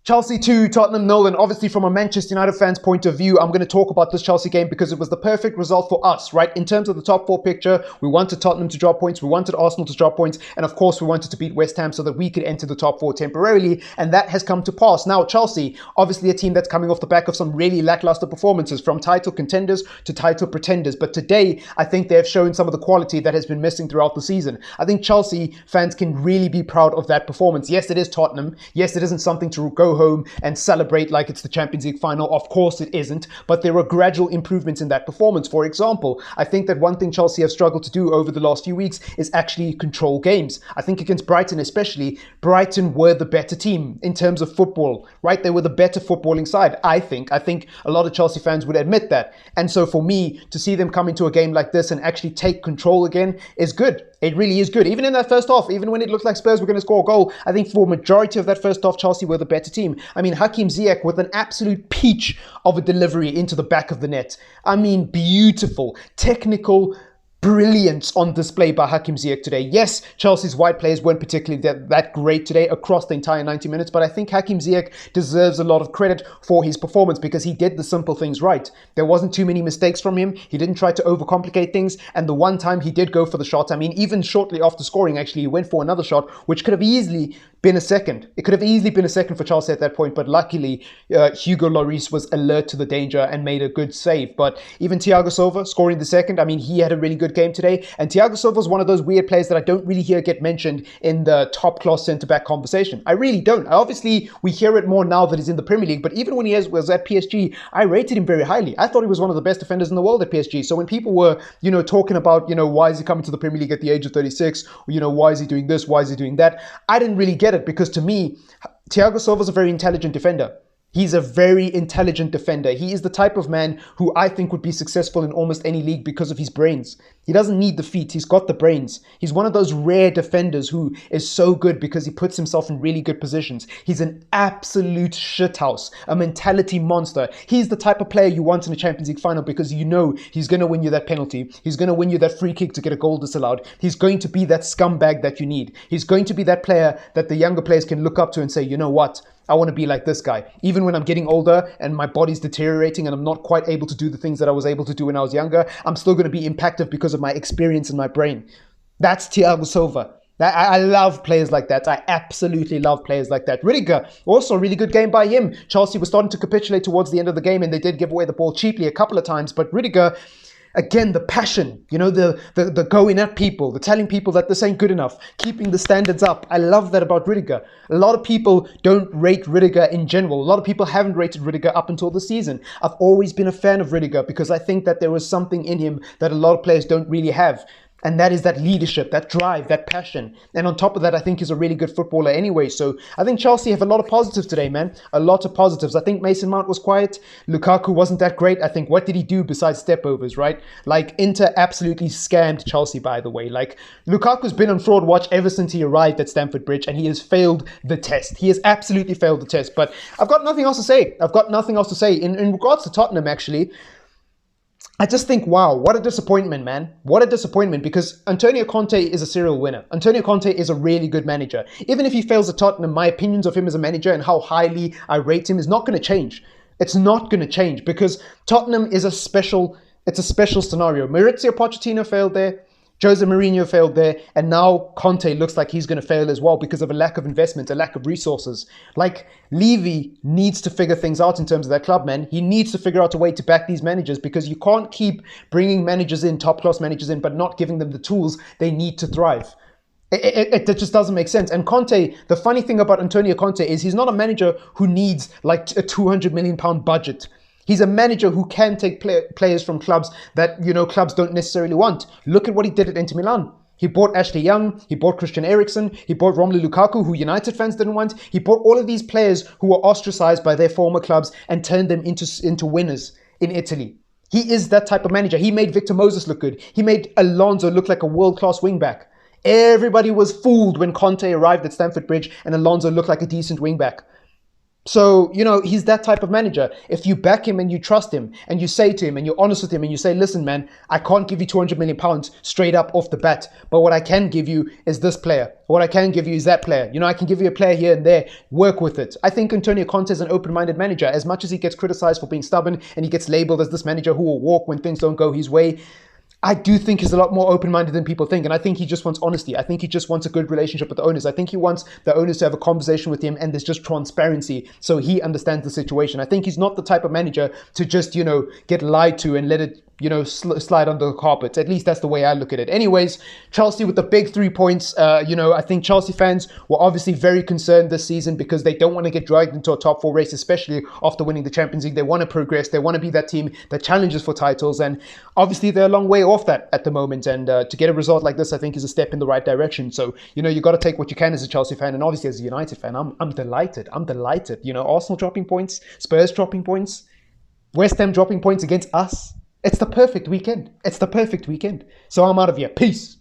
Chelsea 2, Tottenham 0, and obviously from a Manchester United fan's point of view, I'm going to talk about this Chelsea game because it was the perfect result for us, right? In terms of the top four picture, we wanted Tottenham to drop points, we wanted Arsenal to drop points, and of course we wanted to beat West Ham so that we could enter the top four temporarily, and that has come to pass. Now, Chelsea, obviously a team that's coming off the back of some really lackluster performances, from title contenders to title pretenders, but today I think they have shown some of the quality that has been missing throughout the season. I think Chelsea fans can really be proud of that performance. Yes, it is Tottenham. Yes, it isn't something to go home and celebrate like it's the Champions League final. Of course it isn't, but there are gradual improvements in that performance. For example, I think that one thing Chelsea have struggled to do over the last few weeks is actually control games. I think against Brighton especially, Brighton were the better team in terms of football, right? They were the better footballing side, I think. I think a lot of Chelsea fans would admit that. And so for me, to see them come into a game like this and actually take control again is good. It really is good. Even in that first half, even when it looked like Spurs were going to score a goal, I think for majority of that first half, Chelsea were the better team. I mean, Hakim Ziyech with an absolute peach of a delivery into the back of the net. I mean, beautiful, technical brilliance on display by Hakim Ziyech today. Yes, Chelsea's wide players weren't particularly that great today across the entire 90 minutes, but I think Hakim Ziyech deserves a lot of credit for his performance because he did the simple things right. There wasn't too many mistakes from him. He didn't try to overcomplicate things, and the one time he did go for the shot, I mean, even shortly after scoring, actually, he went for another shot, which could have easily been a second. It could have easily been a second for Chelsea at that point, but luckily, Hugo Lloris was alert to the danger and made a good save. But even Thiago Silva scoring the second, I mean, he had a really good game today. And Thiago Silva is one of those weird players that I don't really hear get mentioned in the top-class centre-back conversation. I really don't. Obviously, we hear it more now that he's in the Premier League, but even when he was at PSG, I rated him very highly. I thought he was one of the best defenders in the world at PSG. So when people were, talking about, why is he coming to the Premier League at the age of 36? Or, why is he doing this? Why is he doing that? I didn't really get it because to me, Thiago Silva is a very intelligent defender. He's a very intelligent defender. He is the type of man who I think would be successful in almost any league because of his brains. He doesn't need the feet. He's got the brains. He's one of those rare defenders who is so good because he puts himself in really good positions. He's an absolute shithouse, a mentality monster. He's the type of player you want in a Champions League final because you know he's going to win you that penalty. He's going to win you that free kick to get a goal disallowed. He's going to be that scumbag that you need. He's going to be that player that the younger players can look up to and say, you know what? I want to be like this guy. Even when I'm getting older and my body's deteriorating and I'm not quite able to do the things that I was able to do when I was younger, I'm still going to be impacted because of my experience in my brain. That's Thiago Silva. I love players like that. I absolutely love players like that. Rudiger, also a really good game by him. Chelsea was starting to capitulate towards the end of the game and they did give away the ball cheaply a couple of times, but Rudiger, again, the passion, the going at people, the telling people that this ain't good enough, keeping the standards up. I love that about Rudiger. A lot of people don't rate Rudiger in general. A lot of people haven't rated Rudiger up until the season. I've always been a fan of Rudiger because I think that there was something in him that a lot of players don't really have. And that is that leadership, that drive, that passion. And on top of that, I think he's a really good footballer anyway. So I think Chelsea have a lot of positives today, man. A lot of positives. I think Mason Mount was quiet. Lukaku wasn't that great. I think what did he do besides stepovers, right? Like Inter absolutely scammed Chelsea, by the way. Like Lukaku's been on fraud watch ever since he arrived at Stamford Bridge and he has failed the test. He has absolutely failed the test. But I've got nothing else to say. I've got nothing else to say. In regards to Tottenham, actually, I just think, wow, what a disappointment, man. What a disappointment because Antonio Conte is a serial winner. Antonio Conte is a really good manager. Even if he fails at Tottenham, my opinions of him as a manager and how highly I rate him is not going to change. It's not going to change because Tottenham is a special scenario. Maurizio Pochettino failed there. Jose Mourinho failed there, and now Conte looks like he's going to fail as well because of a lack of investment, a lack of resources. Like, Levy needs to figure things out in terms of that club, man. He needs to figure out a way to back these managers because you can't keep bringing managers in, top-class managers in, but not giving them the tools they need to thrive. It just doesn't make sense. And Conte, the funny thing about Antonio Conte is he's not a manager who needs like a £200 million budget. He's a manager who can take players from clubs that, clubs don't necessarily want. Look at what he did at Inter Milan. He bought Ashley Young, he bought Christian Eriksen, he bought Romelu Lukaku, who United fans didn't want. He bought all of these players who were ostracized by their former clubs and turned them into winners in Italy. He is that type of manager. He made Victor Moses look good. He made Alonso look like a world-class wing-back. Everybody was fooled when Conte arrived at Stamford Bridge and Alonso looked like a decent wing-back. So, he's that type of manager. If you back him and you trust him and you say to him and you're honest with him and you say, listen, man, I can't give you £200 million straight up off the bat. But what I can give you is this player. What I can give you is that player. I can give you a player here and there. Work with it. I think Antonio Conte is an open-minded manager. As much as he gets criticized for being stubborn and he gets labeled as this manager who will walk when things don't go his way, I do think he's a lot more open-minded than people think. And I think he just wants honesty. I think he just wants a good relationship with the owners. I think he wants the owners to have a conversation with him and there's just transparency so he understands the situation. I think he's not the type of manager to just, get lied to and let it, slide under the carpet. At least that's the way I look at it. Anyways, Chelsea with the big 3 points. I think Chelsea fans were obviously very concerned this season because they don't want to get dragged into a top 4 race, especially after winning the Champions League. They want to progress. They want to be that team that challenges for titles. And obviously they're a long way off that at the moment. And to get a result like this, I think is a step in the right direction. So, you got to take what you can as a Chelsea fan. And obviously as a United fan, I'm delighted. I'm delighted. Arsenal dropping points, Spurs dropping points, West Ham dropping points against us. It's the perfect weekend. It's the perfect weekend. So I'm out of here. Peace.